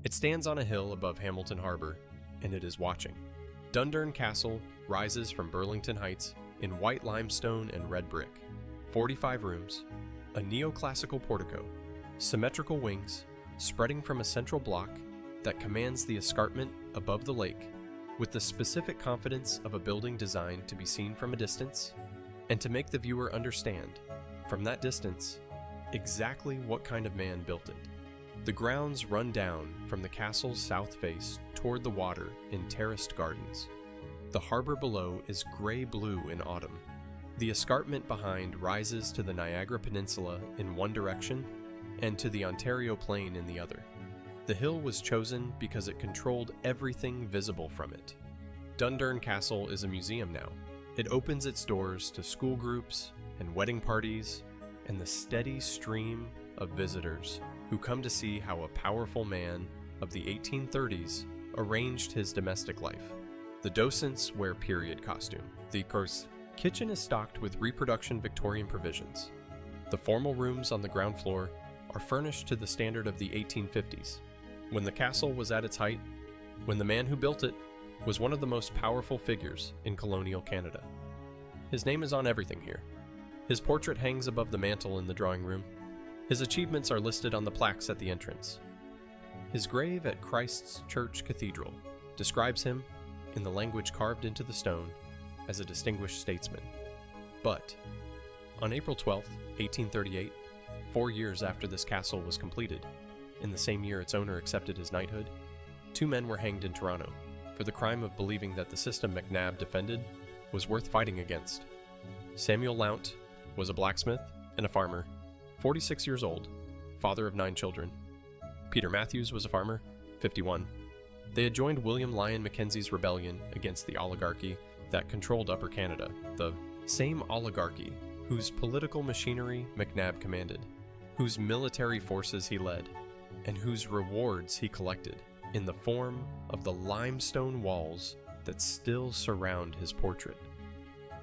It stands on a hill above Hamilton Harbor, and it is watching. Dundurn Castle rises from Burlington Heights in white limestone and red brick. 45 rooms, a neoclassical portico, symmetrical wings, spreading from a central block that commands the escarpment above the lake, with the specific confidence of a building designed to be seen from a distance, and to make the viewer understand, from that distance, exactly what kind of man built it. The grounds run down from the castle's south face toward the water in terraced gardens. The harbor below is gray-blue in autumn. The escarpment behind rises to the Niagara Peninsula in one direction and to the Ontario Plain in the other. The hill was chosen because it controlled everything visible from it. Dundurn Castle is a museum now. It opens its doors to school groups and wedding parties and the steady stream of visitors who come to see how a powerful man of the 1830s arranged his domestic life. The docents wear period costume. The kitchen is stocked with reproduction Victorian provisions. The formal rooms on the ground floor are furnished to the standard of the 1850s, when the castle was at its height, when the man who built it was one of the most powerful figures in colonial Canada. His name is on everything here. His portrait hangs above the mantel in the drawing room. His achievements are listed on the plaques at the entrance. His grave at Christ's Church Cathedral describes him, in the language carved into the stone, as a distinguished statesman. But, on April 12, 1838, 4 years after this castle was completed, in the same year its owner accepted his knighthood, 2 men were hanged in Toronto for the crime of believing that the system McNab defended was worth fighting against. Samuel Lount was a blacksmith and a farmer, 46 years old, father of 9 children. Peter Matthews was a farmer, 51. They had joined William Lyon Mackenzie's rebellion against the oligarchy that controlled Upper Canada, the same oligarchy whose political machinery McNab commanded, whose military forces he led, and whose rewards he collected in the form of the limestone walls that still surround his portrait.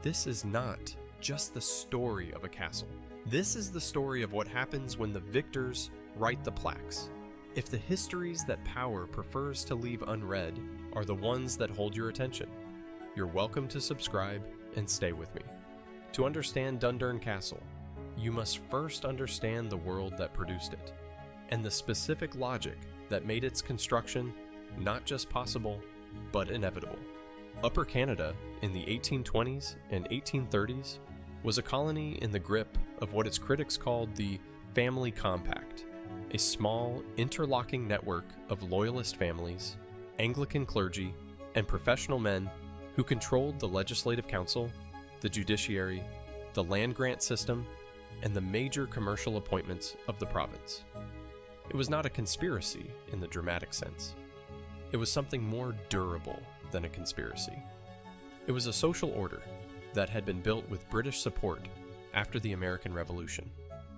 This is not just the story of a castle. This is the story of what happens when the victors write the plaques. If the histories that power prefers to leave unread are the ones that hold your attention, you're welcome to subscribe and stay with me. To understand Dundurn Castle, you must first understand the world that produced it, and the specific logic that made its construction not just possible, but inevitable. Upper Canada in the 1820s and 1830s was a colony in the grip of what its critics called the Family Compact, a small, interlocking network of loyalist families, Anglican clergy, and professional men who controlled the legislative council, the judiciary, the land grant system, and the major commercial appointments of the province. It was not a conspiracy in the dramatic sense. It was something more durable than a conspiracy. It was a social order that had been built with British support after the American Revolution,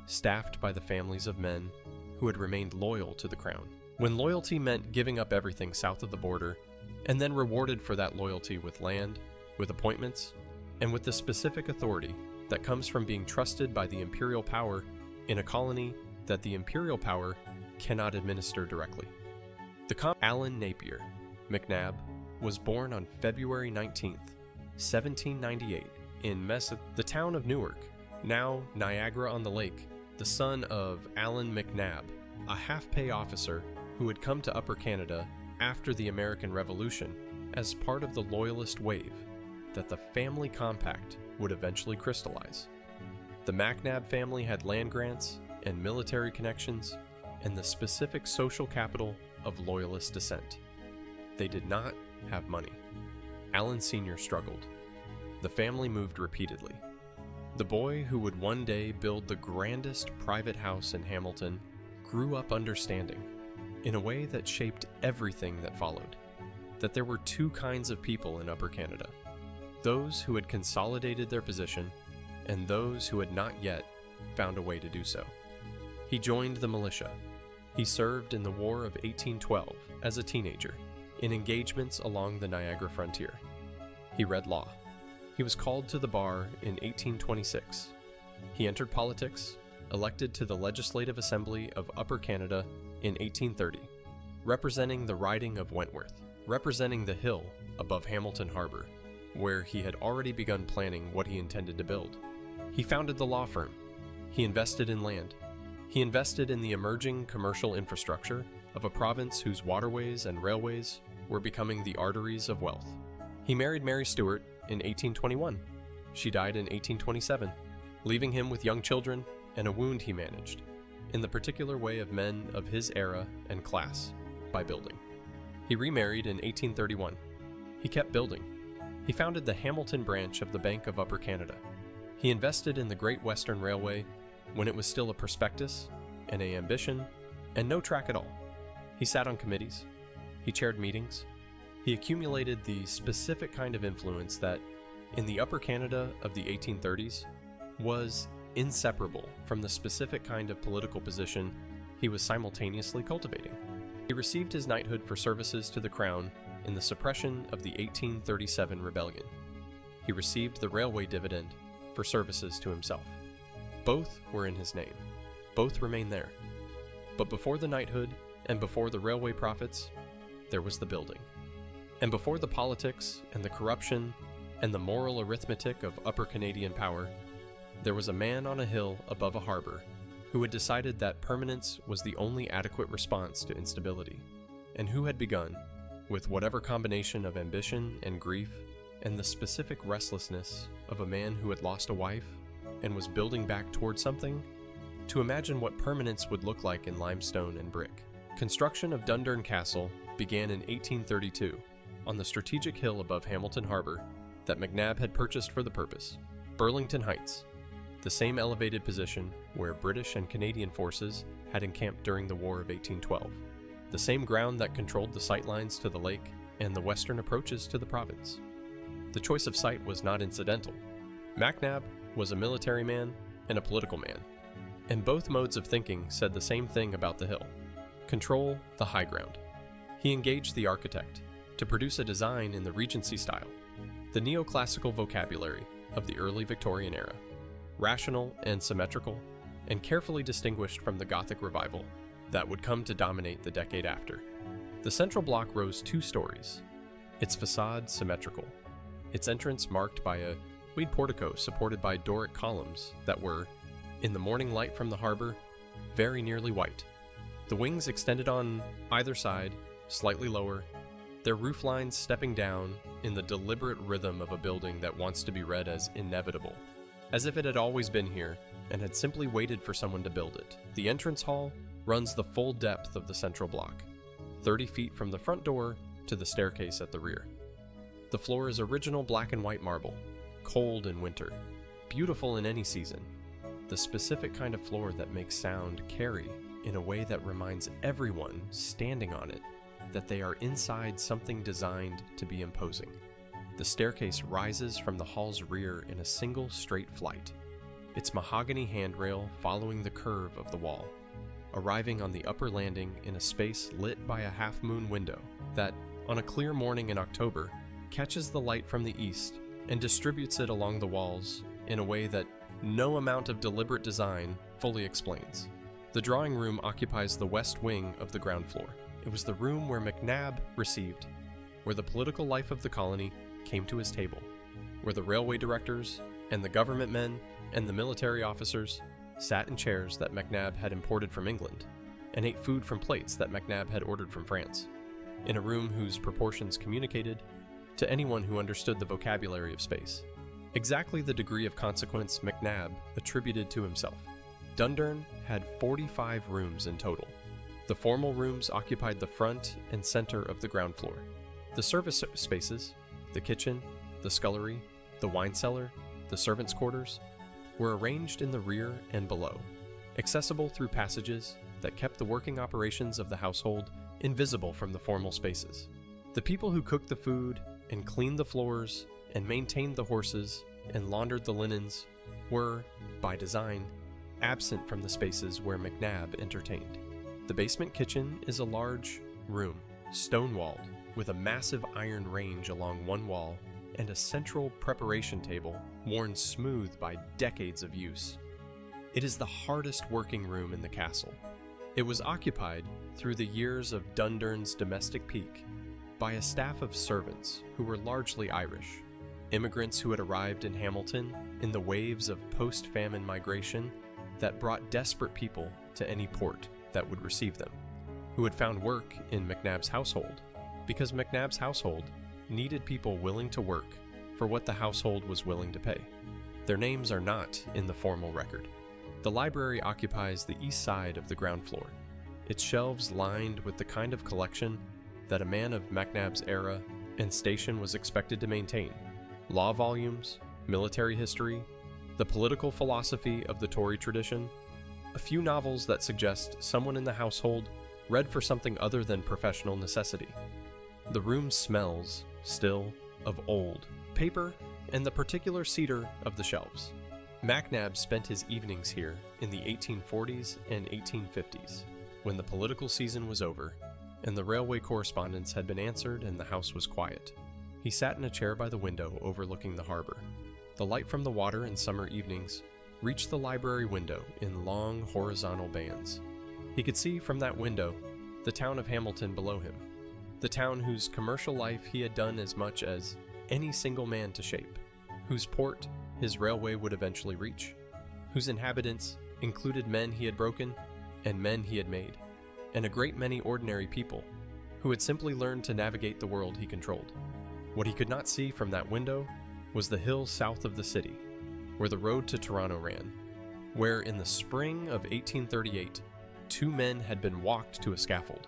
staffed by the families of men who had remained loyal to the crown. When loyalty meant giving up everything south of the border, and then rewarded for that loyalty with land, with appointments, and with the specific authority that comes from being trusted by the imperial power in a colony that the imperial power cannot administer directly. Allan Napier, McNab, was born on February 19th, 1798, in the town of Newark, now Niagara-on-the-Lake, the son of Allan McNab, a half-pay officer who had come to Upper Canada after the American Revolution as part of the Loyalist wave that the Family Compact would eventually crystallize. The McNab family had land grants and military connections and the specific social capital of Loyalist descent. They did not have money. Allan Sr. struggled. The family moved repeatedly. The boy who would one day build the grandest private house in Hamilton grew up understanding, in a way that shaped everything that followed, that there were 2 kinds of people in Upper Canada: those who had consolidated their position and those who had not yet found a way to do so. He joined the militia. He served in the War of 1812 as a teenager, in engagements along the Niagara frontier. He read law. He was called to the bar in 1826. He entered politics, elected to the Legislative Assembly of Upper Canada in 1830. representing the riding of Wentworth, representing the hill above Hamilton Harbor, where he had already begun planning what he intended to build. He founded the law firm. He invested in land. He invested in the emerging commercial infrastructure of a province whose waterways and railways were becoming the arteries of wealth. He married Mary Stuart in 1821. She died in 1827, leaving him with young children and a wound he managed, in the particular way of men of his era and class, by building. He remarried in 1831. He kept building. He founded the Hamilton branch of the Bank of Upper Canada. He invested in the Great Western Railway when it was still a prospectus, an ambition, and no track at all. He sat on committees. He chaired meetings. He accumulated the specific kind of influence that, in the Upper Canada of the 1830s, was inseparable from the specific kind of political position he was simultaneously cultivating. He received his knighthood for services to the crown in the suppression of the 1837 rebellion. He received the railway dividend for services to himself. Both were in his name. Both remain there. But before the knighthood and before the railway profits, there was the building. And before the politics and the corruption and the moral arithmetic of Upper Canadian power, there was a man on a hill above a harbor who had decided that permanence was the only adequate response to instability, and who had begun, with whatever combination of ambition and grief and the specific restlessness of a man who had lost a wife and was building back toward something, to imagine what permanence would look like in limestone and brick. Construction of Dundurn Castle began in 1832 on the strategic hill above Hamilton Harbor that McNab had purchased for the purpose, Burlington Heights, the same elevated position where British and Canadian forces had encamped during the War of 1812, the same ground that controlled the sightlines to the lake and the western approaches to the province. The choice of site was not incidental. McNab was a military man and a political man, and both modes of thinking said the same thing about the hill: control the high ground. He engaged the architect to produce a design in the Regency style, the neoclassical vocabulary of the early Victorian era, rational and symmetrical, and carefully distinguished from the Gothic revival that would come to dominate the decade after. The central block rose 2 stories, its facade symmetrical, its entrance marked by a weed portico supported by Doric columns that were, in the morning light from the harbor, very nearly white. The wings extended on either side, slightly lower, their roof lines stepping down in the deliberate rhythm of a building that wants to be read as inevitable, as if it had always been here and had simply waited for someone to build it. The entrance hall runs the full depth of the central block, 30 feet from the front door to the staircase at the rear. The floor is original black and white marble, cold in winter, beautiful in any season, the specific kind of floor that makes sound carry in a way that reminds everyone standing on it that they are inside something designed to be imposing. The staircase rises from the hall's rear in a single straight flight, its mahogany handrail following the curve of the wall, arriving on the upper landing in a space lit by a half-moon window that, on a clear morning in October, catches the light from the east and distributes it along the walls in a way that no amount of deliberate design fully explains. The drawing room occupies the west wing of the ground floor. It was the room where McNab received, where the political life of the colony came to his table, where the railway directors and the government men and the military officers sat in chairs that McNab had imported from England and ate food from plates that McNab had ordered from France, in a room whose proportions communicated, to anyone who understood the vocabulary of space, exactly the degree of consequence McNab attributed to himself. Dundurn had 45 rooms in total. The formal rooms occupied the front and center of the ground floor. The service spaces, the kitchen, the scullery, the wine cellar, the servants' quarters, were arranged in the rear and below, accessible through passages that kept the working operations of the household invisible from the formal spaces. The people who cooked the food and cleaned the floors and maintained the horses and laundered the linens were, by design, absent from the spaces where McNab entertained. The basement kitchen is a large room, stone-walled, with a massive iron range along one wall and a central preparation table worn smooth by decades of use. It is the hardest working room in the castle. It was occupied through the years of Dundurn's domestic peak by a staff of servants who were largely Irish, immigrants who had arrived in Hamilton in the waves of post-famine migration that brought desperate people to any port that would receive them, who had found work in McNab's household because McNab's household needed people willing to work for what the household was willing to pay. Their names are not in the formal record. The library occupies the east side of the ground floor, its shelves lined with the kind of collection that a man of McNab's era and station was expected to maintain: law volumes, military history, the political philosophy of the Tory tradition, a few novels that suggest someone in the household read for something other than professional necessity. The room smells, still, of old paper and the particular cedar of the shelves. McNab spent his evenings here in the 1840s and 1850s, when the political season was over and the railway correspondence had been answered and the house was quiet. He sat in a chair by the window overlooking the harbor. The light from the water in summer evenings reached the library window in long horizontal bands. He could see from that window the town of Hamilton below him, the town whose commercial life he had done as much as any single man to shape, whose port his railway would eventually reach, whose inhabitants included men he had broken and men he had made, and a great many ordinary people who had simply learned to navigate the world he controlled. What he could not see from that window was the hill south of the city, where the road to Toronto ran, where in the spring of 1838, 2 men had been walked to a scaffold.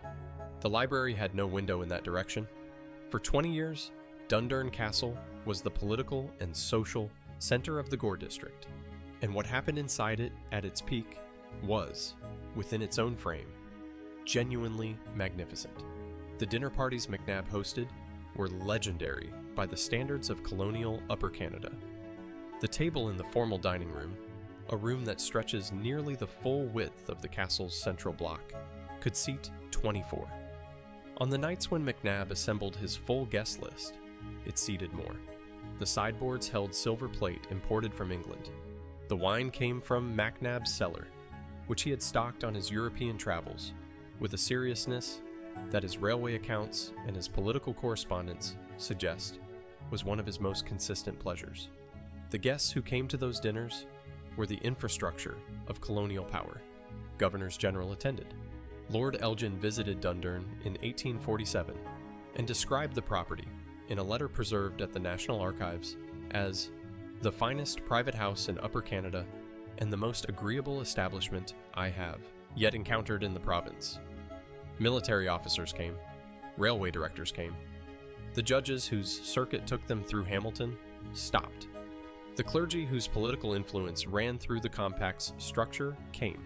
The library had no window in that direction. For 20 years, Dundurn Castle was the political and social center of the Gore district, and what happened inside it at its peak was, within its own frame, genuinely magnificent. The dinner parties McNab hosted were legendary by the standards of colonial Upper Canada. The table in the formal dining room, a room that stretches nearly the full width of the castle's central block, could seat 24. On the nights when McNab assembled his full guest list, it seated more. The sideboards held silver plate imported from England. The wine came from McNab's cellar, which he had stocked on his European travels, with a seriousness that his railway accounts and his political correspondence suggest was one of his most consistent pleasures. The guests who came to those dinners were the infrastructure of colonial power. Governors General attended. Lord Elgin visited Dundurn in 1847 and described the property in a letter preserved at the National Archives as the finest private house in Upper Canada and the most agreeable establishment I have yet encountered in the province. Military officers came, railway directors came. The judges whose circuit took them through Hamilton stopped. The clergy whose political influence ran through the compact's structure came.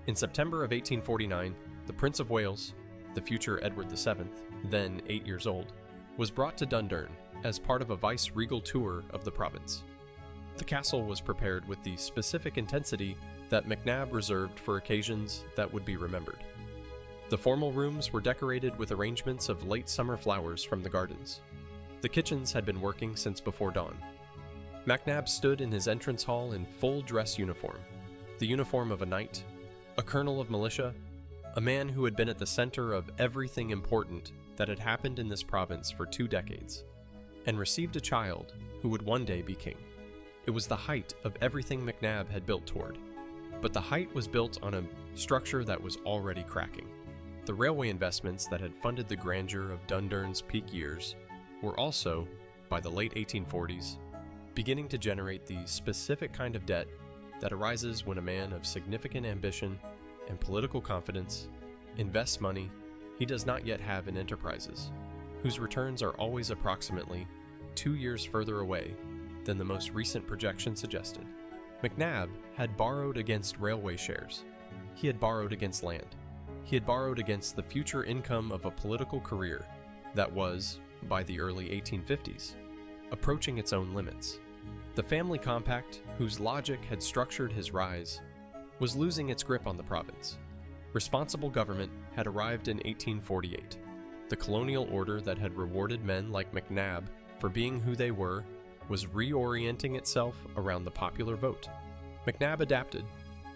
In September of 1849, the Prince of Wales, the future Edward VII, then 8 years old, was brought to Dundurn as part of a vice-regal tour of the province. The castle was prepared with the specific intensity that McNab reserved for occasions that would be remembered. The formal rooms were decorated with arrangements of late summer flowers from the gardens. The kitchens had been working since before dawn. McNab stood in his entrance hall in full dress uniform, the uniform of a knight, a colonel of militia, a man who had been at the center of everything important that had happened in this province for 2 decades, and received a child who would one day be king. It was the height of everything McNab had built toward, but the height was built on a structure that was already cracking. The railway investments that had funded the grandeur of Dundurn's peak years were also, by the late 1840s, beginning to generate the specific kind of debt that arises when a man of significant ambition and political confidence invests money he does not yet have in enterprises, whose returns are always approximately 2 years further away than the most recent projection suggested. McNab had borrowed against railway shares. He had borrowed against land. He had borrowed against the future income of a political career that was, by the early 1850s, approaching its own limits. The family compact, whose logic had structured his rise, was losing its grip on the province. Responsible government had arrived in 1848. The colonial order that had rewarded men like McNab for being who they were was reorienting itself around the popular vote. McNab adapted.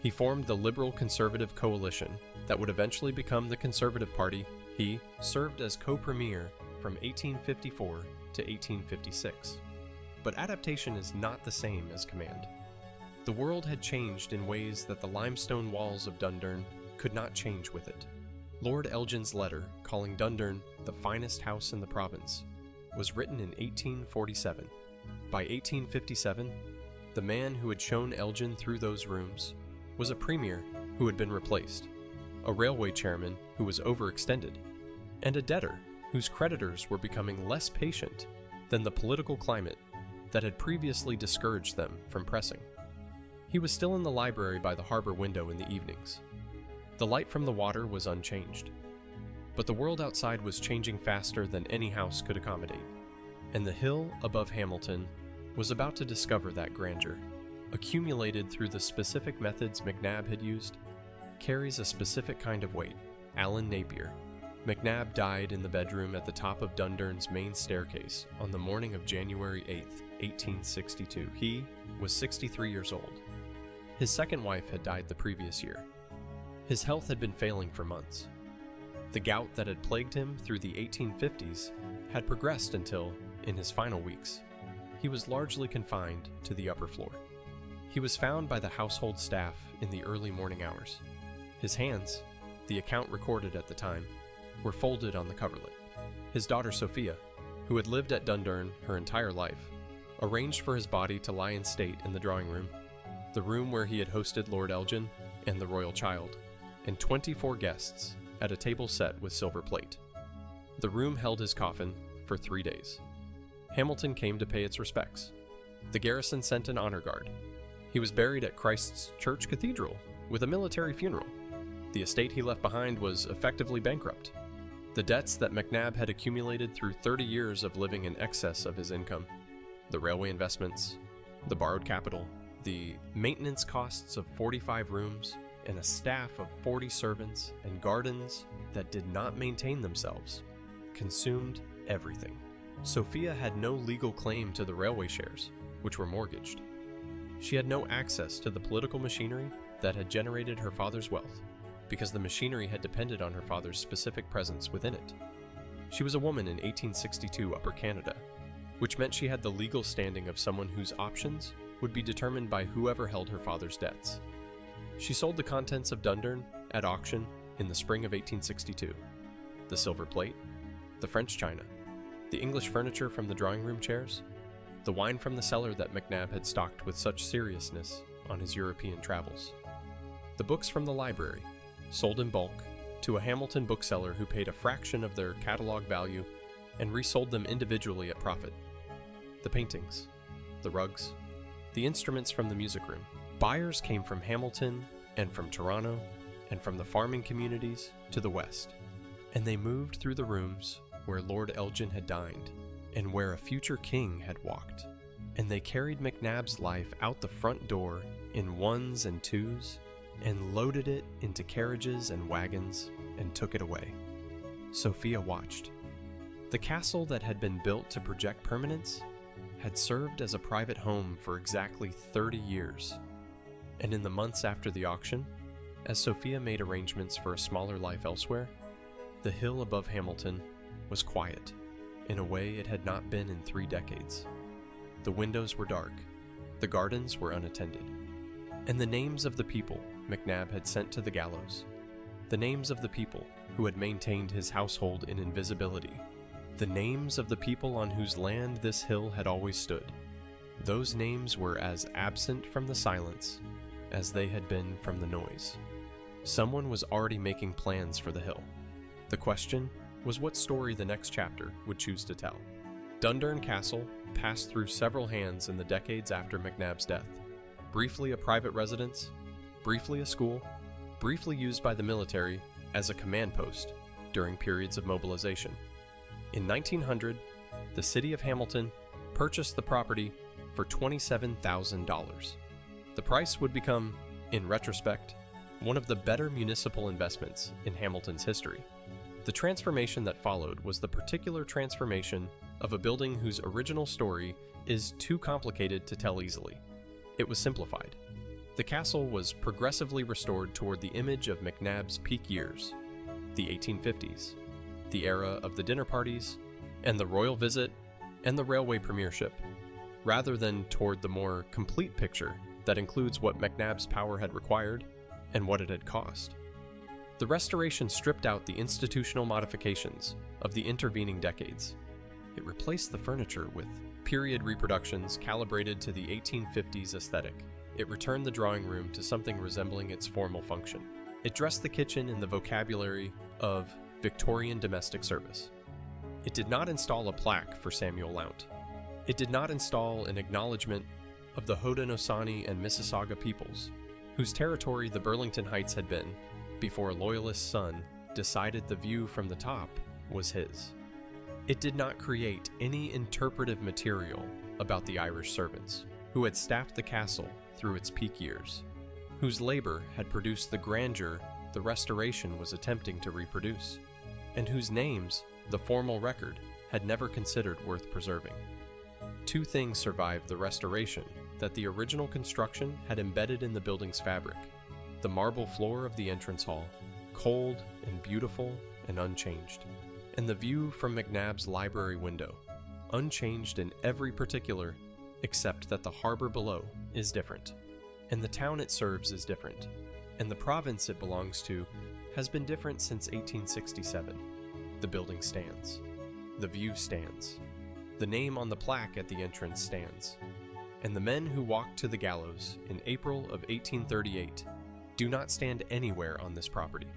He formed the Liberal Conservative Coalition that would eventually become the Conservative Party. He served as co-premier from 1854 to 1856. But adaptation is not the same as command. The world had changed in ways that the limestone walls of Dundurn could not change with it. Lord Elgin's letter, calling Dundurn the finest house in the province, was written in 1847. By 1857, the man who had shown Elgin through those rooms was a premier who had been replaced, a railway chairman who was overextended, and a debtor whose creditors were becoming less patient than the political climate that had previously discouraged them from pressing. He was still in the library by the harbor window in the evenings. The light from the water was unchanged, but the world outside was changing faster than any house could accommodate, and the hill above Hamilton was about to discover that grandeur, accumulated through the specific methods McNab had used, carries a specific kind of weight. Alan Napier. McNab died in the bedroom at the top of Dundurn's main staircase on the morning of January 8, 1862. He was 63 years old. His second wife had died the previous year. His health had been failing for months. The gout that had plagued him through the 1850s had progressed until, in his final weeks, he was largely confined to the upper floor. He was found by the household staff in the early morning hours. His hands, the account recorded at the time, were folded on the coverlet. His daughter Sophia, who had lived at Dundurn her entire life, arranged for his body to lie in state in the drawing room, the room where he had hosted Lord Elgin and the royal child, and 24 guests at a table set with silver plate. The room held his coffin for 3 days. Hamilton came to pay its respects. The garrison sent an honor guard. He was buried at Christ's Church Cathedral with a military funeral. The estate he left behind was effectively bankrupt. The debts that McNab had accumulated through 30 years of living in excess of his income, the railway investments, the borrowed capital, the maintenance costs of 45 rooms, and a staff of 40 servants and gardens that did not maintain themselves, consumed everything. Sophia had no legal claim to the railway shares, which were mortgaged. She had no access to the political machinery that had generated her father's wealth, because the machinery had depended on her father's specific presence within it. She was a woman in 1862 Upper Canada, which meant she had the legal standing of someone whose options would be determined by whoever held her father's debts. She sold the contents of Dundurn at auction in the spring of 1862. The silver plate, the French china, the English furniture from the drawing room chairs, the wine from the cellar that McNab had stocked with such seriousness on his European travels. The books from the library, sold in bulk to a Hamilton bookseller who paid a fraction of their catalog value and resold them individually at profit. The paintings, the rugs, the instruments from the music room. Buyers came from Hamilton and from Toronto and from the farming communities to the west, and they moved through the rooms where Lord Elgin had dined and where a future king had walked, and they carried McNab's life out the front door in ones and twos and loaded it into carriages and wagons and took it away. Sophia watched. The castle that had been built to project permanence had served as a private home for exactly 30 years. And in the months after the auction, as Sophia made arrangements for a smaller life elsewhere, the hill above Hamilton was quiet in a way it had not been in 3 decades. The windows were dark, the gardens were unattended, and the names of the people McNab had sent to the gallows, the names of the people who had maintained his household in invisibility, the names of the people on whose land this hill had always stood, those names were as absent from the silence as they had been from the noise. Someone was already making plans for the hill. The question was what story the next chapter would choose to tell. Dundurn Castle passed through several hands in the decades after McNab's death. Briefly a private residence, briefly a school, briefly used by the military as a command post during periods of mobilization. In 1900, the city of Hamilton purchased the property for $27,000. The price would become, in retrospect, one of the better municipal investments in Hamilton's history. The transformation that followed was the particular transformation of a building whose original story is too complicated to tell easily. It was simplified. The castle was progressively restored toward the image of McNab's peak years, the 1850s, the era of the dinner parties, and the royal visit, and the railway premiership, rather than toward the more complete picture that includes what McNab's power had required and what it had cost. The restoration stripped out the institutional modifications of the intervening decades. It replaced the furniture with period reproductions calibrated to the 1850s aesthetic. It returned the drawing room to something resembling its formal function. It dressed the kitchen in the vocabulary of Victorian domestic service. It did not install a plaque for Samuel Lount. It did not install an acknowledgement of the Haudenosaunee and Mississauga peoples, whose territory the Burlington Heights had been, before a loyalist son decided the view from the top was his. It did not create any interpretive material about the Irish servants, who had staffed the castle through its peak years, whose labor had produced the grandeur the restoration was attempting to reproduce, and whose names the formal record had never considered worth preserving. Two things survived the restoration that the original construction had embedded in the building's fabric: the marble floor of the entrance hall, cold and beautiful and unchanged, and the view from McNab's library window, unchanged in every particular except that the harbor below is different, and the town it serves is different, and the province it belongs to has been different since 1867. The building stands. The view stands. The name on the plaque at the entrance stands. And the men who walked to the gallows in April of 1838 do not stand anywhere on this property.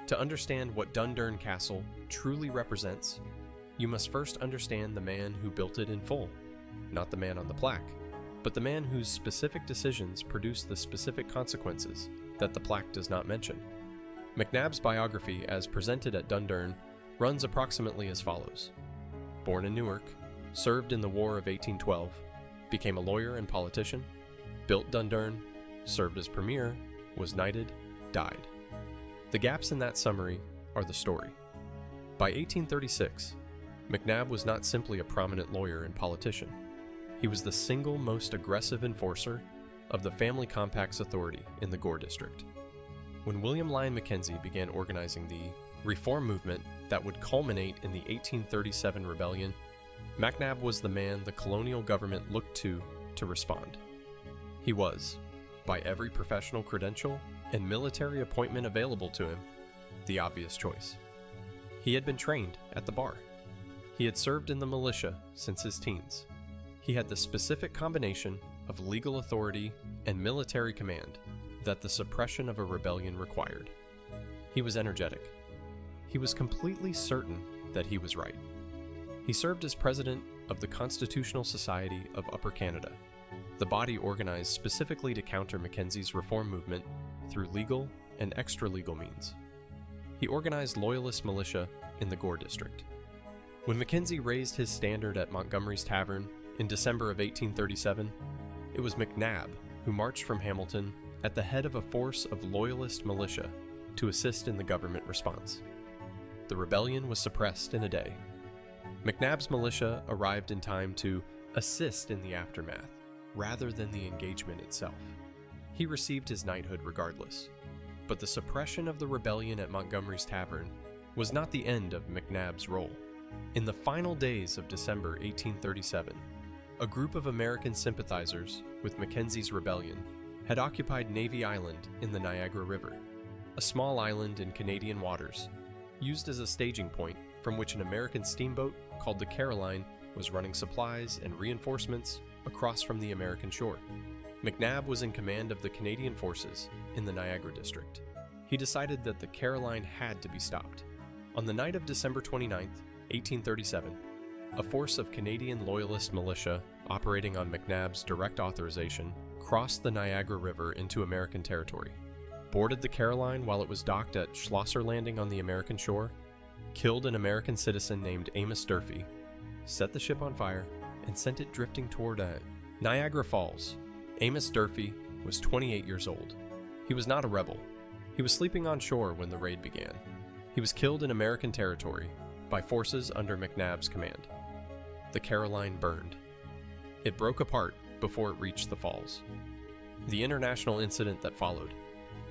To understand what Dundurn Castle truly represents, you must first understand the man who built it in full, not the man on the plaque, but the man whose specific decisions produce the specific consequences that the plaque does not mention. McNab's biography, as presented at Dundurn, runs approximately as follows. Born in Newark, served in the War of 1812, became a lawyer and politician, built Dundurn, served as premier, was knighted, died. The gaps in that summary are the story. By 1836, McNab was not simply a prominent lawyer and politician. He was the single most aggressive enforcer of the family compact's authority in the Gore district. When William Lyon Mackenzie began organizing the reform movement that would culminate in the 1837 rebellion, McNab was the man the colonial government looked to respond. He was, by every professional credential and military appointment available to him, the obvious choice. He had been trained at the bar. He had served in the militia since his teens. He had the specific combination of legal authority and military command that the suppression of a rebellion required. He was energetic. He was completely certain that he was right. He served as president of the Constitutional Society of Upper Canada, the body organized specifically to counter Mackenzie's reform movement through legal and extra-legal means. He organized loyalist militia in the Gore district. When Mackenzie raised his standard at Montgomery's Tavern in December of 1837, it was McNab who marched from Hamilton at the head of a force of loyalist militia to assist in the government response. The rebellion was suppressed in a day. McNab's militia arrived in time to assist in the aftermath, rather than the engagement itself. He received his knighthood regardless. But the suppression of the rebellion at Montgomery's Tavern was not the end of McNab's role. In the final days of December 1837, a group of American sympathizers with Mackenzie's rebellion had occupied Navy Island in the Niagara River, a small island in Canadian waters, used as a staging point from which an American steamboat called the Caroline was running supplies and reinforcements across from the American shore. McNab was in command of the Canadian forces in the Niagara district. He decided that the Caroline had to be stopped. On the night of December 29, 1837, a force of Canadian Loyalist militia operating on McNab's direct authorization crossed the Niagara River into American territory, boarded the Caroline while it was docked at Schlosser Landing on the American shore, killed an American citizen named Amos Durfee, set the ship on fire, and sent it drifting toward Niagara Falls. Amos Durfee was 28 years old. He was not a rebel. He was sleeping on shore when the raid began. He was killed in American territory by forces under McNab's command. The Caroline burned. It broke apart before it reached the falls. The international incident that followed,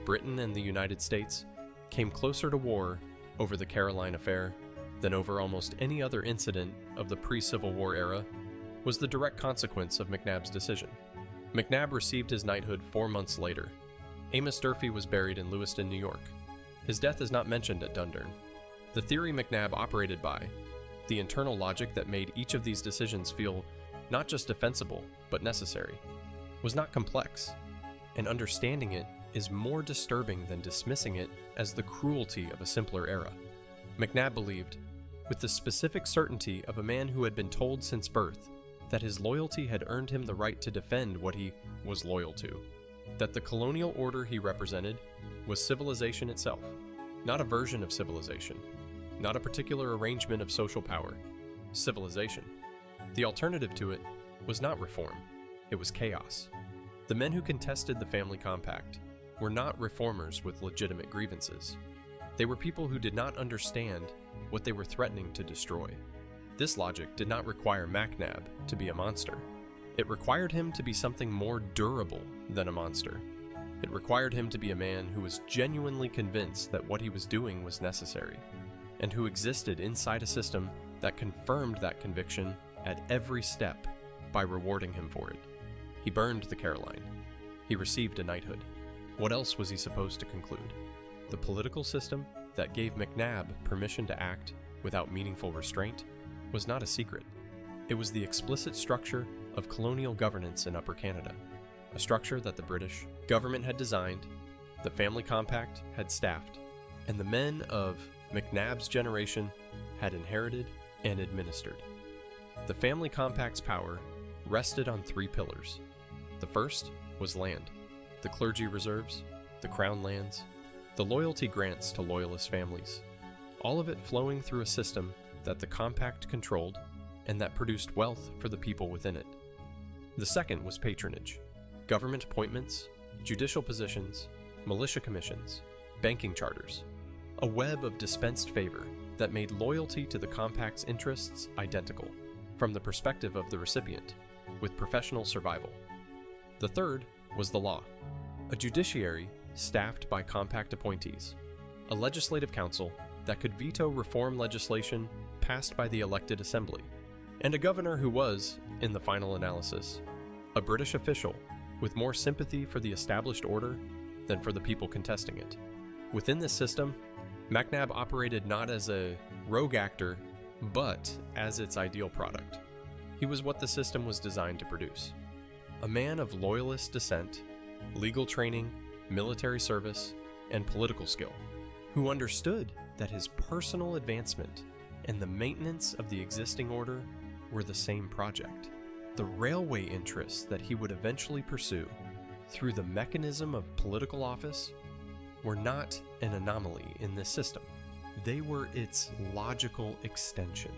Britain and the United States came closer to war over the Caroline affair than over almost any other incident of the pre-Civil War era, was the direct consequence of McNab's decision. McNab received his knighthood 4 months later. Amos Durfee was buried in Lewiston, New York. His death is not mentioned at Dundurn. The theory McNab operated by, the internal logic that made each of these decisions feel not just defensible, but necessary, was not complex, and understanding it is more disturbing than dismissing it as the cruelty of a simpler era. McNab believed, with the specific certainty of a man who had been told since birth that his loyalty had earned him the right to defend what he was loyal to, that the colonial order he represented was civilization itself, not a version of civilization, not a particular arrangement of social power, civilization. The alternative to it was not reform, it was chaos. The men who contested the family compact were not reformers with legitimate grievances. They were people who did not understand what they were threatening to destroy. This logic did not require McNab to be a monster. It required him to be something more durable than a monster. It required him to be a man who was genuinely convinced that what he was doing was necessary, and who existed inside a system that confirmed that conviction at every step by rewarding him for it. He burned the Caroline. He received a knighthood. What else was he supposed to conclude? The political system that gave McNab permission to act without meaningful restraint was not a secret. It was the explicit structure of colonial governance in Upper Canada, a structure that the British government had designed, the family compact had staffed, and the men of McNab's generation had inherited and administered. The family compact's power rested on 3 pillars. The first was land, the clergy reserves, the crown lands, the loyalty grants to loyalist families, all of it flowing through a system that the compact controlled and that produced wealth for the people within it. The second was patronage, government appointments, judicial positions, militia commissions, banking charters, a web of dispensed favor that made loyalty to the compact's interests identical, from the perspective of the recipient, with professional survival. The third was the law, a judiciary staffed by compact appointees, a legislative council that could veto reform legislation passed by the elected assembly, and a governor who was, in the final analysis, a British official with more sympathy for the established order than for the people contesting it. Within this system, McNab operated not as a rogue actor, but as its ideal product. He was what the system was designed to produce. A man of loyalist descent, legal training, military service, and political skill, who understood that his personal advancement and the maintenance of the existing order were the same project. The railway interests that he would eventually pursue through the mechanism of political office were not an anomaly in this system. They were its logical extension.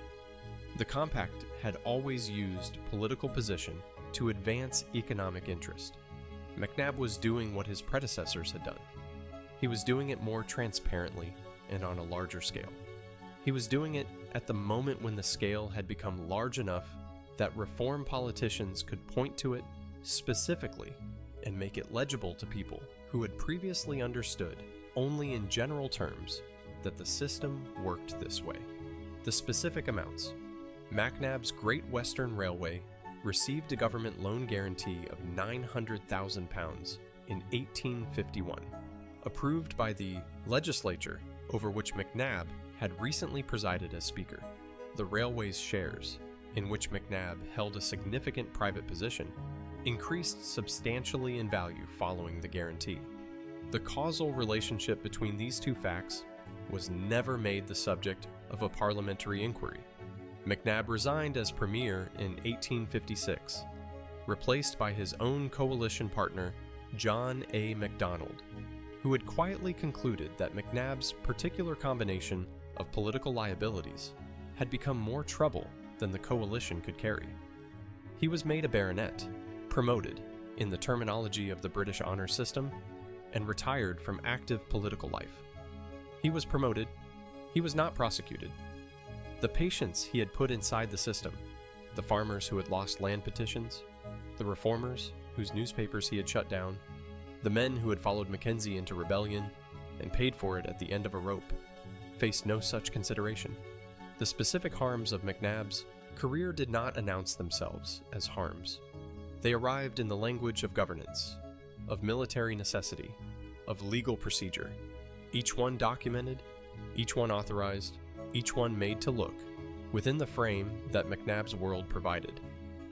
The compact had always used political position to advance economic interest. McNab was doing what his predecessors had done. He was doing it more transparently and on a larger scale. He was doing it at the moment when the scale had become large enough that reform politicians could point to it specifically and make it legible to people who had previously understood only in general terms that the system worked this way. The specific amounts. McNab's Great Western Railway received a government loan guarantee of £900,000 in 1851, approved by the legislature over which McNab had recently presided as Speaker. The railway's shares, in which McNab held a significant private position, increased substantially in value following the guarantee. The causal relationship between these two facts was never made the subject of a parliamentary inquiry. McNab resigned as Premier in 1856, replaced by his own coalition partner, John A. Macdonald, who had quietly concluded that McNab's particular combination of political liabilities had become more trouble than the coalition could carry. He was made a baronet, promoted, in the terminology of the British honor system, and retired from active political life. He was promoted. He was not prosecuted. The patience he had put inside the system, the farmers who had lost land petitions, the reformers whose newspapers he had shut down, the men who had followed Mackenzie into rebellion and paid for it at the end of a rope, faced no such consideration. The specific harms of McNab's career did not announce themselves as harms. They arrived in the language of governance, of military necessity, of legal procedure, each one documented, each one authorized, each one made to look within the frame that McNab's world provided,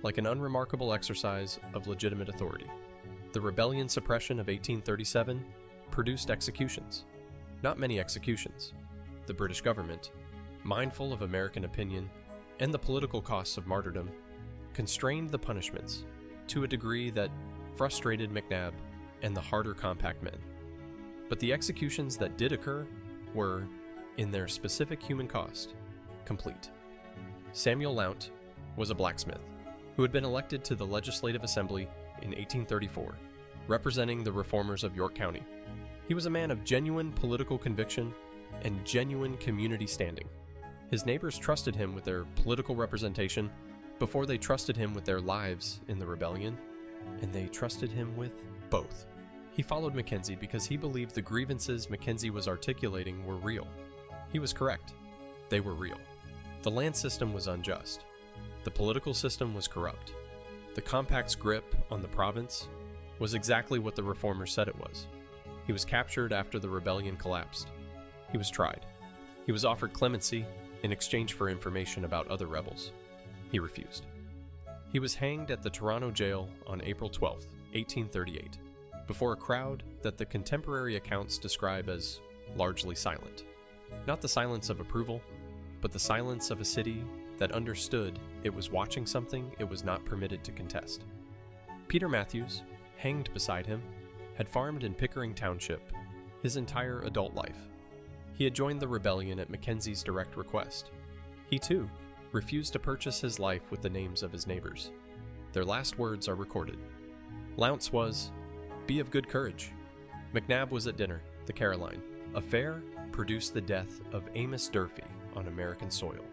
like an unremarkable exercise of legitimate authority. The rebellion suppression of 1837 produced executions. Not many executions. The British government, mindful of American opinion and the political costs of martyrdom, constrained the punishments to a degree that frustrated McNab and the harder compact men. But the executions that did occur were, in their specific human cost, complete. Samuel Lount was a blacksmith who had been elected to the Legislative Assembly in 1834, representing the reformers of York County. He was a man of genuine political conviction and genuine community standing. His neighbors trusted him with their political representation before they trusted him with their lives in the rebellion, and they trusted him with both. He followed Mackenzie because he believed the grievances Mackenzie was articulating were real. He was correct. They were real. The land system was unjust. The political system was corrupt. The compact's grip on the province was exactly what the reformers said it was. He was captured after the rebellion collapsed. He was tried. He was offered clemency in exchange for information about other rebels. He refused. He was hanged at the Toronto jail on April 12, 1838, before a crowd that the contemporary accounts describe as largely silent. Not the silence of approval, but the silence of a city that understood it was watching something it was not permitted to contest. Peter Matthews, hanged beside him, had farmed in Pickering Township his entire adult life. He had joined the rebellion at Mackenzie's direct request. He, too, refused to purchase his life with the names of his neighbors. Their last words are recorded. Lount's was, "Be of good courage." McNab was at dinner, the Caroline. Affair produced the death of Amos Durfee on American soil,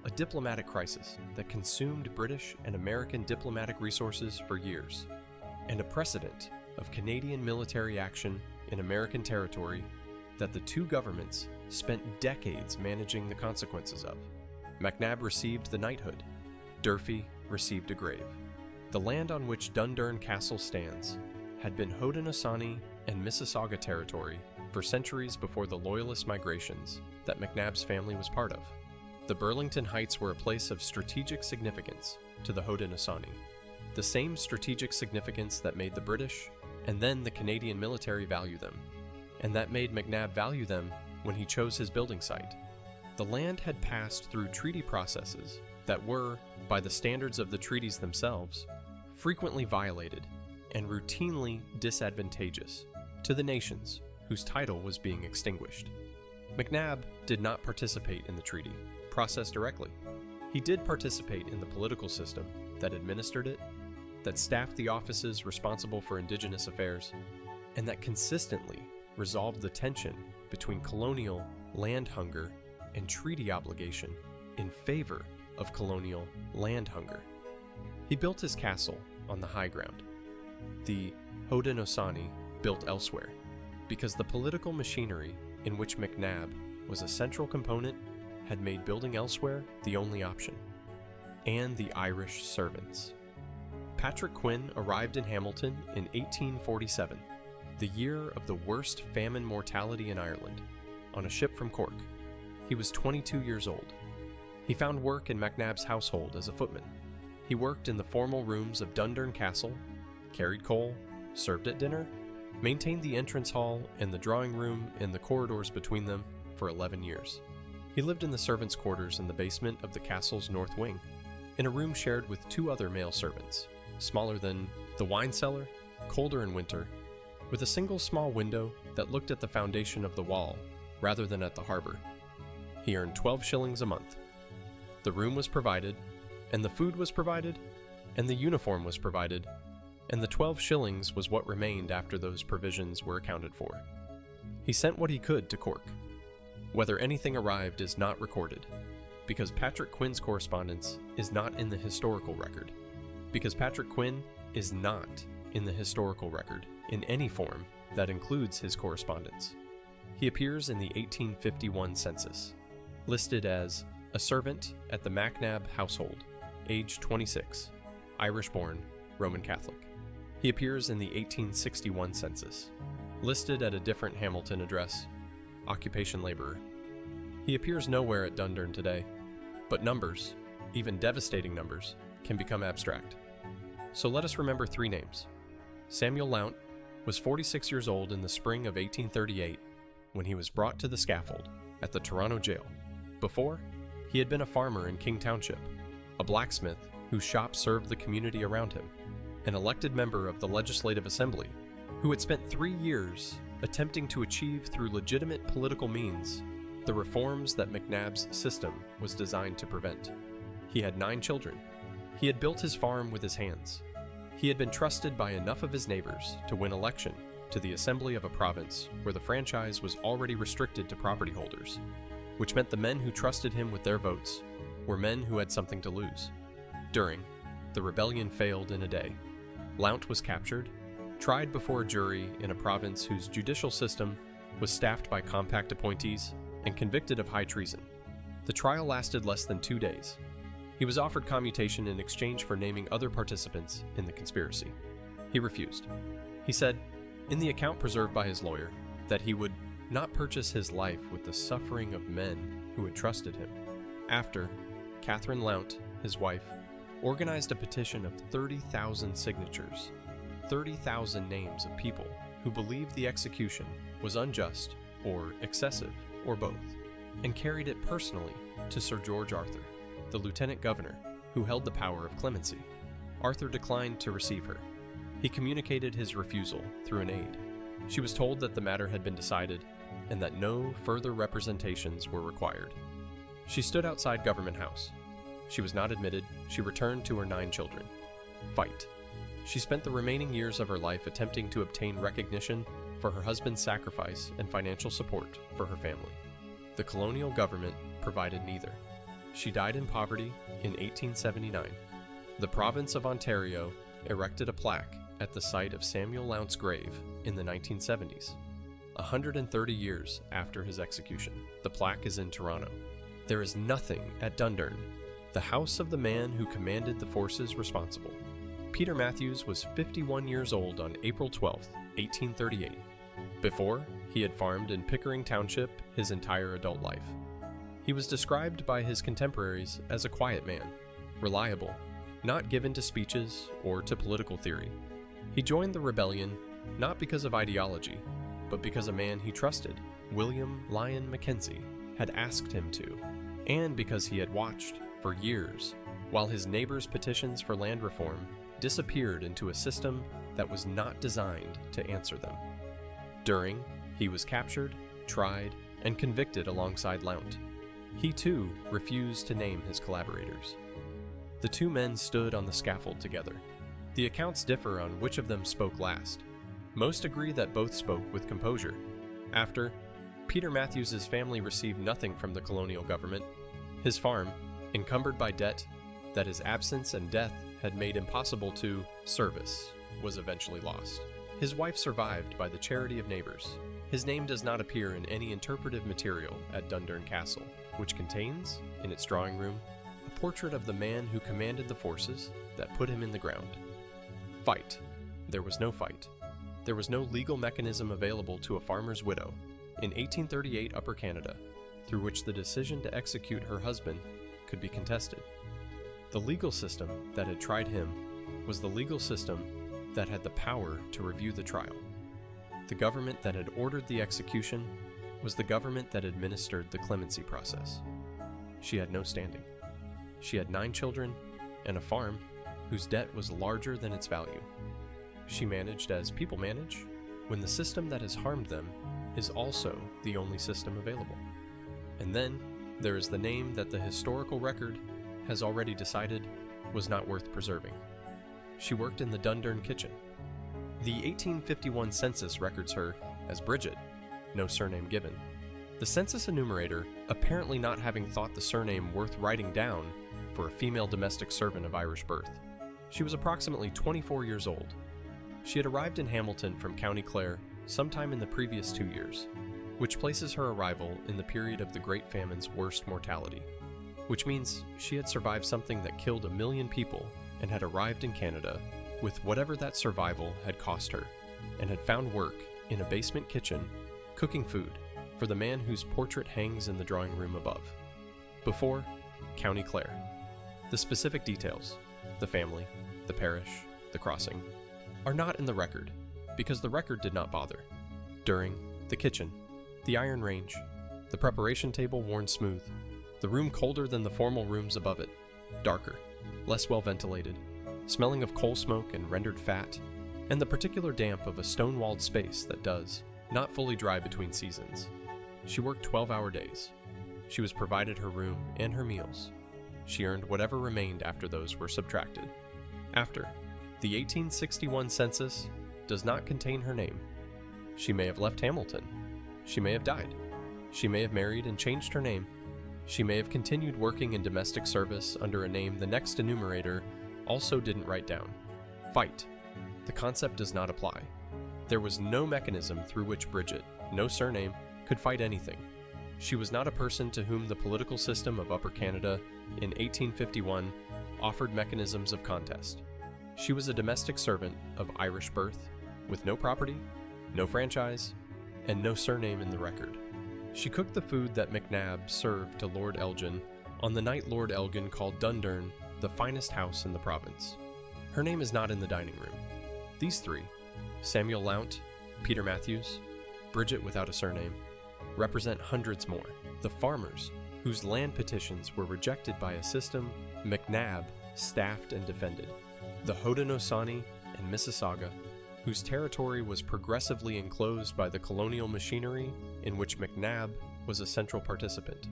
a diplomatic crisis that consumed British and American diplomatic resources for years, and a precedent of Canadian military action in American territory that the two governments spent decades managing the consequences of. McNab received the knighthood. Durfee received a grave. The land on which Dundurn Castle stands had been Haudenosaunee and Mississauga territory for centuries before the Loyalist migrations that McNab's family was part of. The Burlington Heights were a place of strategic significance to the Haudenosaunee, the same strategic significance that made the British and then the Canadian military value them, and that made McNab value them when he chose his building site. The land had passed through treaty processes that were, by the standards of the treaties themselves, frequently violated and routinely disadvantageous to the nations whose title was being extinguished. McNab did not participate in the treaty process directly. He did participate in the political system that administered it, that staffed the offices responsible for Indigenous affairs, and that consistently resolved the tension between colonial land hunger and treaty obligation in favor of colonial land hunger. He built his castle on the high ground. The Haudenosaunee built elsewhere, because the political machinery in which McNab was a central component had made building elsewhere the only option, and the Irish servants. Patrick Quinn arrived in Hamilton in 1847, the year of the worst famine mortality in Ireland, on a ship from Cork. He was 22 years old. He found work in McNab's household as a footman. He worked in the formal rooms of Dundurn Castle, carried coal, served at dinner, maintained the entrance hall and the drawing room and the corridors between them for 11 years. He lived in the servants' quarters in the basement of the castle's north wing, in a room shared with two other male servants, smaller than the wine cellar, colder in winter, with a single small window that looked at the foundation of the wall rather than at the harbor. He earned 12 shillings a month. The room was provided, and the food was provided, and the uniform was provided, and the 12 shillings was what remained after those provisions were accounted for. He sent what he could to Cork. Whether anything arrived is not recorded, because Patrick Quinn's correspondence is not in the historical record, because Patrick Quinn is not in the historical record in any form that includes his correspondence. He appears in the 1851 census, listed as a servant at the McNab household, age 26, Irish-born, Roman Catholic. He appears in the 1861 census, listed at a different Hamilton address, occupation laborer. He appears nowhere at Dundurn today, but numbers, even devastating numbers, can become abstract. So let us remember three names. Samuel Lount was 46 years old in the spring of 1838 when he was brought to the scaffold at the Toronto jail. Before, he had been a farmer in King Township, a blacksmith whose shop served the community around him, an elected member of the Legislative Assembly who had spent 3 years attempting to achieve through legitimate political means the reforms that McNab's system was designed to prevent. He had 9 children. He had built his farm with his hands. He had been trusted by enough of his neighbors to win election to the assembly of a province where the franchise was already restricted to property holders, which meant the men who trusted him with their votes were men who had something to lose. During, the rebellion failed in a day. Lount was captured, tried before a jury in a province whose judicial system was staffed by compact appointees, and convicted of high treason. The trial lasted less than 2 days. He was offered commutation in exchange for naming other participants in the conspiracy. He refused. He said, in the account preserved by his lawyer, that he would not purchase his life with the suffering of men who had trusted him. After, Catherine Lount, his wife, organized a petition of 30,000 signatures, 30,000 names of people who believed the execution was unjust or excessive or both, and carried it personally to Sir George Arthur, the lieutenant governor who held the power of clemency. Arthur declined to receive her. He communicated his refusal through an aide. She was told that the matter had been decided and that no further representations were required. She stood outside Government House. She was not admitted. She returned to her 9 children. Fight. She spent the remaining years of her life attempting to obtain recognition for her husband's sacrifice and financial support for her family. The colonial government provided neither. She died in poverty in 1879. The province of Ontario erected a plaque at the site of Samuel Lount's grave in the 1970s. 130 years after his execution, the plaque is in Toronto. There is nothing at Dundurn, the house of the man who commanded the forces responsible. Peter Matthews was 51 years old on April 12, 1838. Before, he had farmed in Pickering Township his entire adult life. He was described by his contemporaries as a quiet man, reliable, not given to speeches or to political theory. He joined the rebellion not because of ideology, but because a man he trusted, William Lyon Mackenzie, had asked him to, and because he had watched, for years, while his neighbors' petitions for land reform disappeared into a system that was not designed to answer them. During, he was captured, tried, and convicted alongside Lount. He too refused to name his collaborators. The two men stood on the scaffold together. The accounts differ on which of them spoke last. Most agree that both spoke with composure. After, Peter Matthews's family received nothing from the colonial government. His farm, encumbered by debt that his absence and death had made impossible to service, was eventually lost. His wife survived by the charity of neighbors. His name does not appear in any interpretive material at Dundurn Castle, which contains, in its drawing room, a portrait of the man who commanded the forces that put him in the ground. Fight. There was no fight. There was no legal mechanism available to a farmer's widow in 1838 Upper Canada, through which the decision to execute her husband could be contested. The legal system that had tried him was the legal system that had the power to review the trial. The government that had ordered the execution was the government that administered the clemency process. She had no standing. She had 9 children and a farm whose debt was larger than its value. She managed as people manage when the system that has harmed them is also the only system available. And then there is the name that the historical record has already decided was not worth preserving. She worked in the Dundurn kitchen. The 1851 census records her as Bridget, no surname given. The census enumerator apparently not having thought the surname worth writing down for a female domestic servant of Irish birth. She was approximately 24 years old. She had arrived in Hamilton from County Clare sometime in the previous 2 years, which places her arrival in the period of the Great Famine's worst mortality, which means she had survived something that killed 1 million people and had arrived in Canada with whatever that survival had cost her, and had found work in a basement kitchen cooking food for the man whose portrait hangs in the drawing room above. Before, County Clare. The specific details, the family, the parish, the crossing, are not in the record, because the record did not bother. During, the kitchen, the iron range, the preparation table worn smooth, the room colder than the formal rooms above it, darker, less well ventilated, smelling of coal smoke and rendered fat, and the particular damp of a stone-walled space that does not fully dry between seasons. She worked 12-hour days. She was provided her room and her meals. She earned whatever remained after those were subtracted. After, the 1861 census does not contain her name. She may have left Hamilton. She may have died. She may have married and changed her name. She may have continued working in domestic service under a name the next enumerator also didn't write down. Fight. The concept does not apply. There was no mechanism through which Bridget, no surname, could fight anything. She was not a person to whom the political system of Upper Canada in 1851 offered mechanisms of contest. She was a domestic servant of Irish birth, with no property, no franchise, and no surname in the record. She cooked the food that McNab served to Lord Elgin on the night Lord Elgin called Dundurn the finest house in the province. Her name is not in the dining room. These three, Samuel Lount, Peter Matthews, Bridget without a surname, represent hundreds more. The farmers, whose land petitions were rejected by a system McNab staffed and defended. The Haudenosaunee and Mississauga, whose territory was progressively enclosed by the colonial machinery in which McNab was a central participant.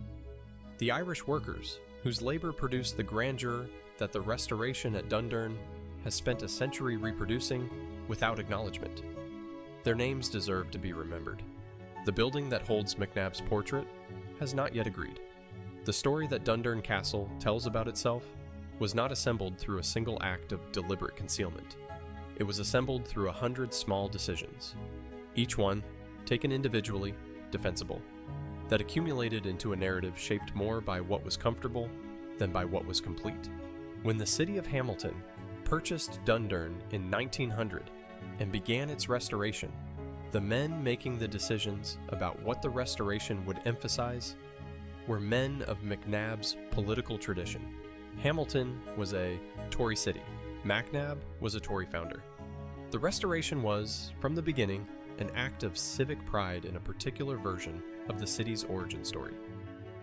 The Irish workers, whose labor produced the grandeur that the restoration at Dundurn has spent a century reproducing without acknowledgement. Their names deserve to be remembered. The building that holds McNab's portrait has not yet agreed. The story that Dundurn Castle tells about itself was not assembled through a single act of deliberate concealment. It was assembled through 100 small decisions, each one, taken individually, defensible, that accumulated into a narrative shaped more by what was comfortable than by what was complete. When the city of Hamilton purchased Dundurn in 1900 and began its restoration, the men making the decisions about what the restoration would emphasize were men of McNab's political tradition. Hamilton was a Tory city. McNab was a Tory founder. The restoration was, from the beginning, an act of civic pride in a particular version of the city's origin story.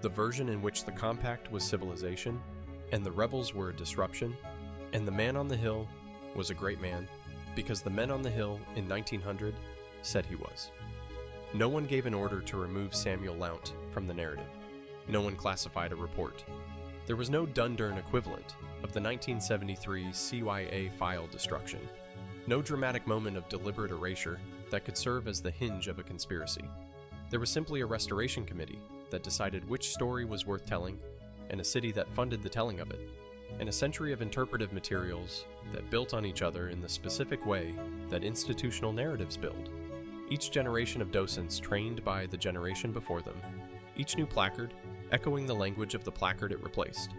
The version in which the compact was civilization, and the rebels were a disruption, and the man on the hill was a great man, because the men on the hill in 1900 said he was. No one gave an order to remove Samuel Lount from the narrative. No one classified a report. There was no Dundurn equivalent of the 1973 CYA file destruction. No dramatic moment of deliberate erasure that could serve as the hinge of a conspiracy. There was simply a restoration committee that decided which story was worth telling, and a city that funded the telling of it, and a century of interpretive materials that built on each other in the specific way that institutional narratives build. Each generation of docents trained by the generation before them, each new placard echoing the language of the placard it replaced,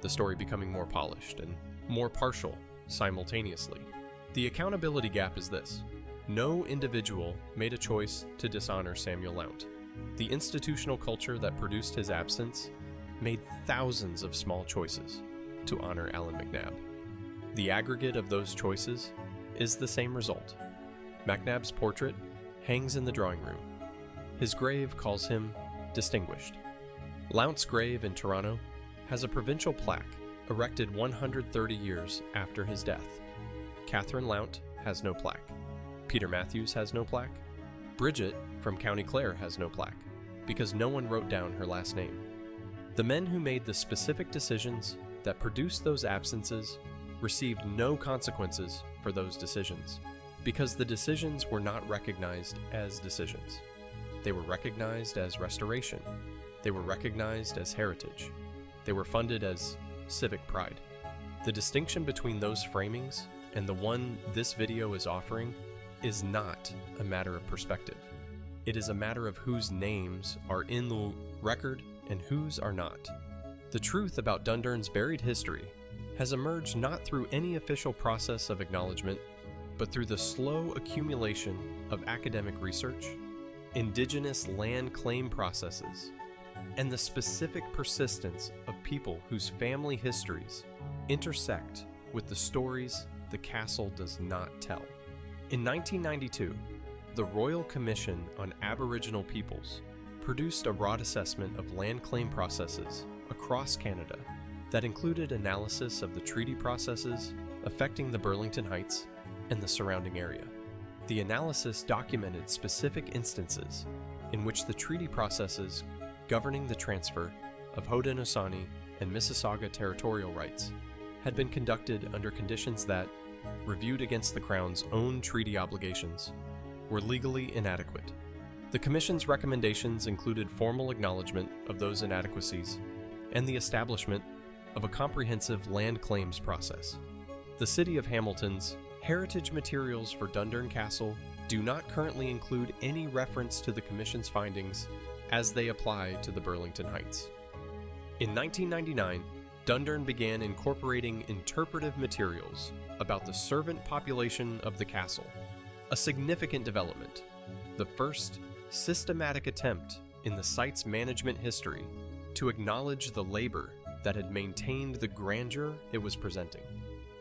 the story becoming more polished and more partial simultaneously. The accountability gap is this: no individual made a choice to dishonor Samuel Lount. The institutional culture that produced his absence made thousands of small choices to honor Allan McNab. The aggregate of those choices is the same result. McNab's portrait hangs in the drawing room. His grave calls him distinguished. Lount's grave in Toronto has a provincial plaque erected 130 years after his death. Catherine Lount has no plaque. Peter Matthews has no plaque. Bridget from County Clare has no plaque, because no one wrote down her last name. The men who made the specific decisions that produced those absences received no consequences for those decisions, because the decisions were not recognized as decisions. They were recognized as restoration. They were recognized as heritage. They were funded as civic pride. The distinction between those framings and the one this video is offering, is not a matter of perspective. It is a matter of whose names are in the record and whose are not. The truth about Dundurn's buried history has emerged not through any official process of acknowledgement, but through the slow accumulation of academic research, indigenous land claim processes, and the specific persistence of people whose family histories intersect with the stories the castle does not tell. In 1992, the Royal Commission on Aboriginal Peoples produced a broad assessment of land claim processes across Canada that included analysis of the treaty processes affecting the Burlington Heights and the surrounding area. The analysis documented specific instances in which the treaty processes governing the transfer of Haudenosaunee and Mississauga territorial rights had been conducted under conditions that, reviewed against the Crown's own treaty obligations, were legally inadequate. The Commission's recommendations included formal acknowledgement of those inadequacies and the establishment of a comprehensive land claims process. The City of Hamilton's heritage materials for Dundurn Castle do not currently include any reference to the Commission's findings as they apply to the Burlington Heights. In 1999, Dundurn began incorporating interpretive materials about the servant population of the castle, a significant development, the first systematic attempt in the site's management history to acknowledge the labor that had maintained the grandeur it was presenting.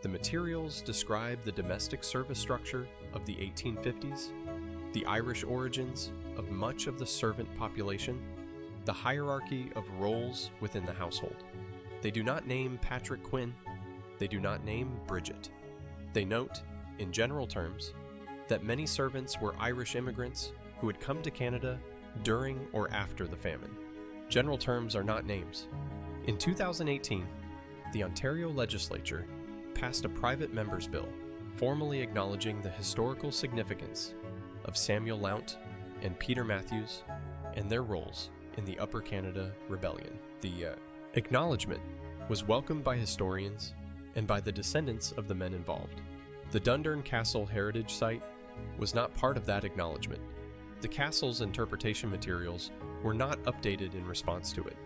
The materials describe the domestic service structure of the 1850s, the Irish origins of much of the servant population, the hierarchy of roles within the household. They do not name Patrick Quinn, they do not name Bridget. They note, in general terms, that many servants were Irish immigrants who had come to Canada during or after the famine. General terms are not names. In 2018, the Ontario Legislature passed a private member's bill formally acknowledging the historical significance of Samuel Lount and Peter Matthews and their roles in the Upper Canada Rebellion. The acknowledgement was welcomed by historians and by the descendants of the men involved. The Dundurn Castle Heritage Site was not part of that acknowledgement. The castle's interpretation materials were not updated in response to it.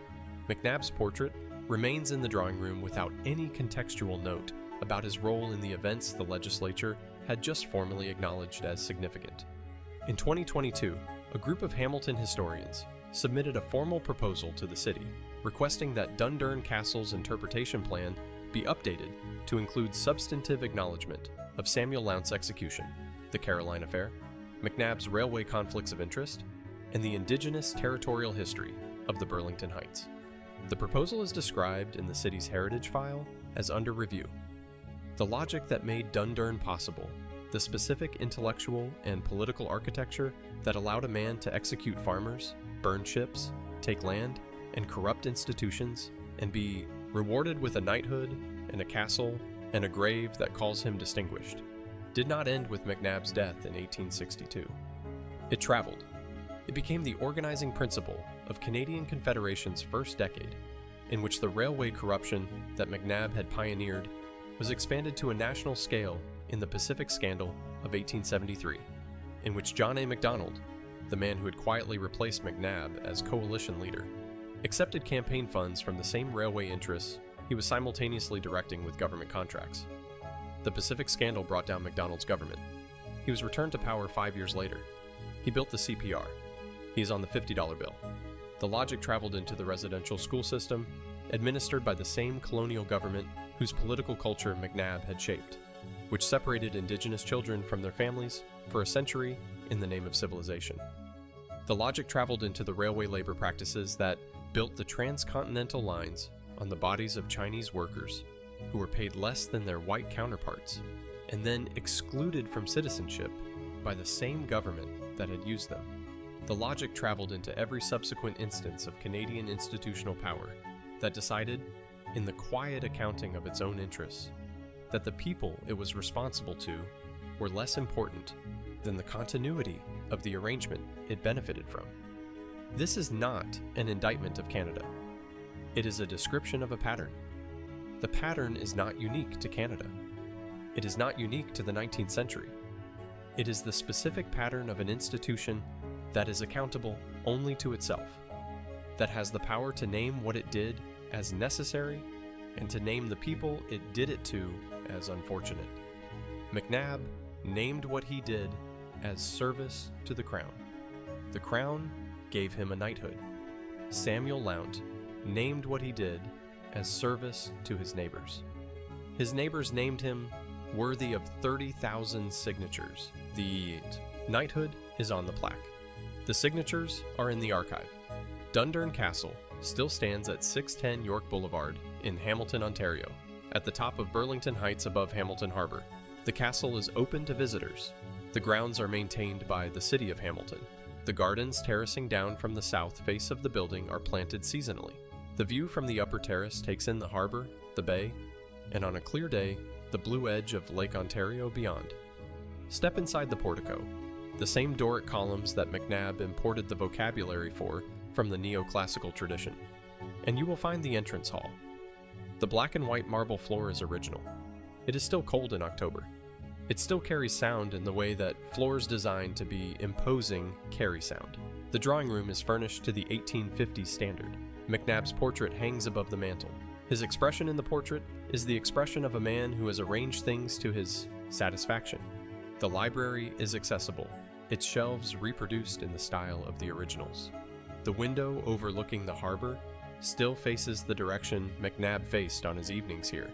McNab's portrait remains in the drawing room without any contextual note about his role in the events the legislature had just formally acknowledged as significant. In 2022, a group of Hamilton historians submitted a formal proposal to the city, requesting that Dundurn Castle's interpretation plan be updated to include substantive acknowledgement of Samuel Lount's execution, the Caroline Affair, McNab's railway conflicts of interest, and the indigenous territorial history of the Burlington Heights. The proposal is described in the city's heritage file as under review. The logic that made Dundurn possible, the specific intellectual and political architecture that allowed a man to execute farmers, burn ships, take land, and corrupt institutions, and be rewarded with a knighthood and a castle and a grave that calls him distinguished, did not end with McNab's death in 1862. It traveled. It became the organizing principle of Canadian Confederation's first decade, in which the railway corruption that McNab had pioneered was expanded to a national scale in the Pacific Scandal of 1873, in which John A. Macdonald, the man who had quietly replaced McNab as coalition leader, accepted campaign funds from the same railway interests he was simultaneously directing with government contracts. The Pacific Scandal brought down Macdonald's government. He was returned to power 5 years later. He built the CPR. He is on the $50 bill. The logic traveled into the residential school system, administered by the same colonial government whose political culture McNab had shaped, which separated Indigenous children from their families for a century in the name of civilization. The logic traveled into the railway labor practices that built the transcontinental lines on the bodies of Chinese workers who were paid less than their white counterparts and then excluded from citizenship by the same government that had used them. The logic traveled into every subsequent instance of Canadian institutional power that decided, in the quiet accounting of its own interests, that the people it was responsible to were less important than the continuity of the arrangement it benefited from. This is not an indictment of Canada. It is a description of a pattern. The pattern is not unique to Canada. It is not unique to the 19th century. It is the specific pattern of an institution that is accountable only to itself, that has the power to name what it did as necessary and to name the people it did it to as unfortunate. McNab named what he did as service to the crown. The crown gave him a knighthood. Samuel Lount named what he did as service to his neighbors. His neighbors named him worthy of 30,000 signatures. The knighthood is on the plaque. The signatures are in the archive. Dundurn Castle still stands at 610 York Boulevard in Hamilton, Ontario, at the top of Burlington Heights above Hamilton Harbor. The castle is open to visitors. The grounds are maintained by the City of Hamilton. The gardens terracing down from the south face of the building are planted seasonally. The view from the upper terrace takes in the harbor, the bay, and on a clear day, the blue edge of Lake Ontario beyond. Step inside the portico, the same Doric columns that McNab imported the vocabulary for from the neoclassical tradition, and you will find the entrance hall. The black and white marble floor is original. It is still cold in October. It still carries sound in the way that floors designed to be imposing carry sound. The drawing room is furnished to the 1850s standard. McNab's portrait hangs above the mantel. His expression in the portrait is the expression of a man who has arranged things to his satisfaction. The library is accessible, its shelves reproduced in the style of the originals. The window overlooking the harbor still faces the direction McNab faced on his evenings here.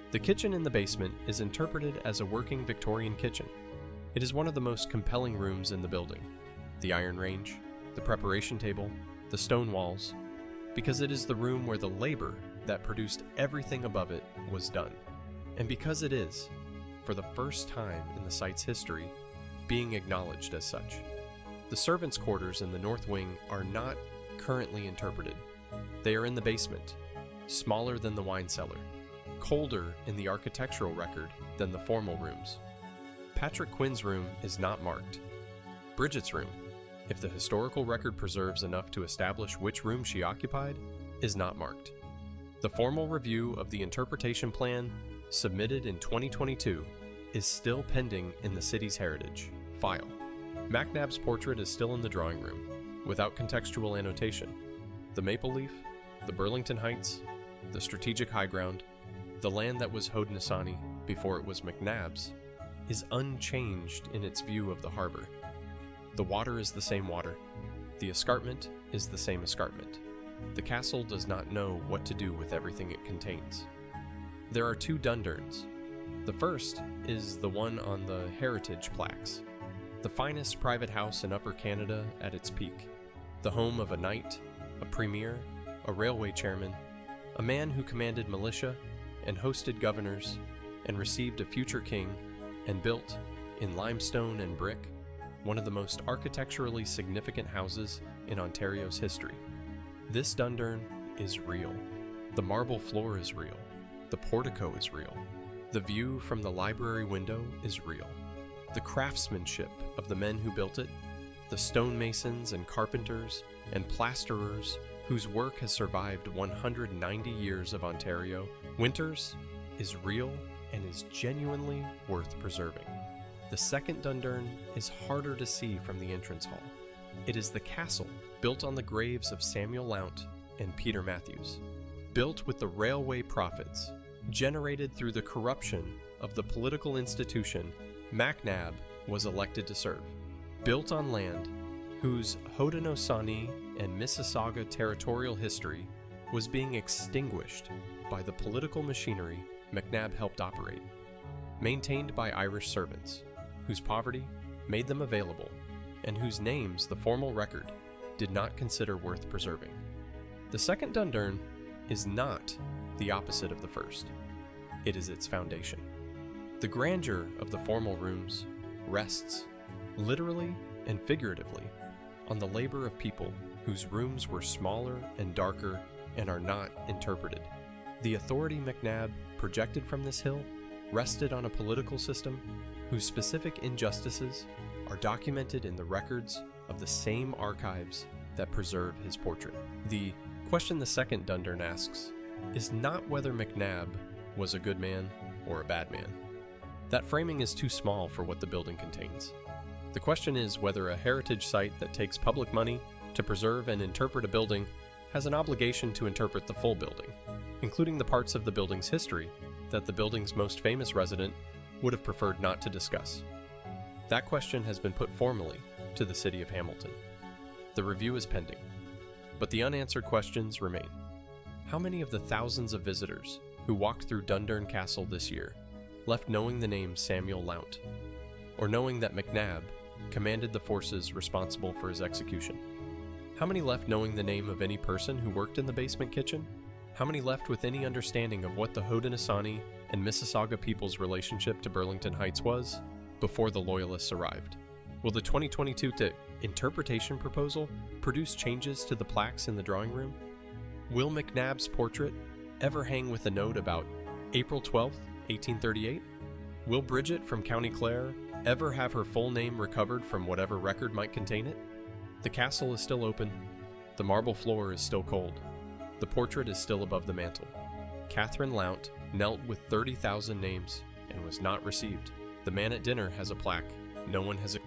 The kitchen in the basement is interpreted as a working Victorian kitchen. It is one of the most compelling rooms in the building. The iron range, the preparation table, the stone walls, because it is the room where the labor that produced everything above it was done. And because it is, for the first time in the site's history, being acknowledged as such. The servants' quarters in the north wing are not currently interpreted. They are in the basement, smaller than the wine cellar, colder in the architectural record than the formal rooms. Patrick Quinn's room is not marked. Bridget's room, if the historical record preserves enough to establish which room she occupied, is not marked. The formal review of the interpretation plan, submitted in 2022, is still pending in the city's heritage file. McNab's portrait is still in the drawing room, without contextual annotation. The maple leaf, the Burlington Heights, the strategic high ground, the land that was Haudenosaunee before it was McNab's, is unchanged in its view of the harbor. The water is the same water. The escarpment is the same escarpment. The castle does not know what to do with everything it contains. There are two Dundurns. The first is the one on the heritage plaques, the finest private house in Upper Canada at its peak, the home of a knight, a premier, a railway chairman, a man who commanded militia and hosted governors and received a future king, and built, in limestone and brick, one of the most architecturally significant houses in Ontario's history. This Dundurn is real. The marble floor is real. The portico is real. The view from the library window is real. The craftsmanship of the men who built it, the stonemasons and carpenters and plasterers whose work has survived 190 years of Ontario winters, is real and is genuinely worth preserving. The second Dundurn is harder to see from the entrance hall. It is the castle built on the graves of Samuel Lount and Peter Matthews, built with the railway profits generated through the corruption of the political institution McNab was elected to serve, built on land whose Haudenosaunee and Mississauga territorial history was being extinguished by the political machinery McNab helped operate, maintained by Irish servants, whose poverty made them available, and whose names the formal record did not consider worth preserving. The second Dundurn is not the opposite of the first. It is its foundation. The grandeur of the formal rooms rests, literally and figuratively, on the labor of people whose rooms were smaller and darker and are not interpreted. The authority McNab projected from this hill rested on a political system whose specific injustices are documented in the records of the same archives that preserve his portrait. The question the second Dundurn asks is not whether McNab was a good man or a bad man. That framing is too small for what the building contains. The question is whether a heritage site that takes public money to preserve and interpret a building has an obligation to interpret the full building, including the parts of the building's history that the building's most famous resident would have preferred not to discuss. That question has been put formally to the city of Hamilton. The review is pending, but the unanswered questions remain. How many of the thousands of visitors who walked through Dundurn Castle this year left knowing the name Samuel Lount, or knowing that McNab commanded the forces responsible for his execution? How many left knowing the name of any person who worked in the basement kitchen? How many left with any understanding of what the Haudenosaunee and Mississauga people's relationship to Burlington Heights was before the Loyalists arrived? Will the 2022 interpretation proposal produce changes to the plaques in the drawing room? Will McNab's portrait ever hang with a note about April 12, 1838? Will Bridget from County Clare ever have her full name recovered from whatever record might contain it? The castle is still open. The marble floor is still cold. The portrait is still above the mantel. Catherine Lount knelt with 30,000 names and was not received. The man at dinner has a plaque. No one has a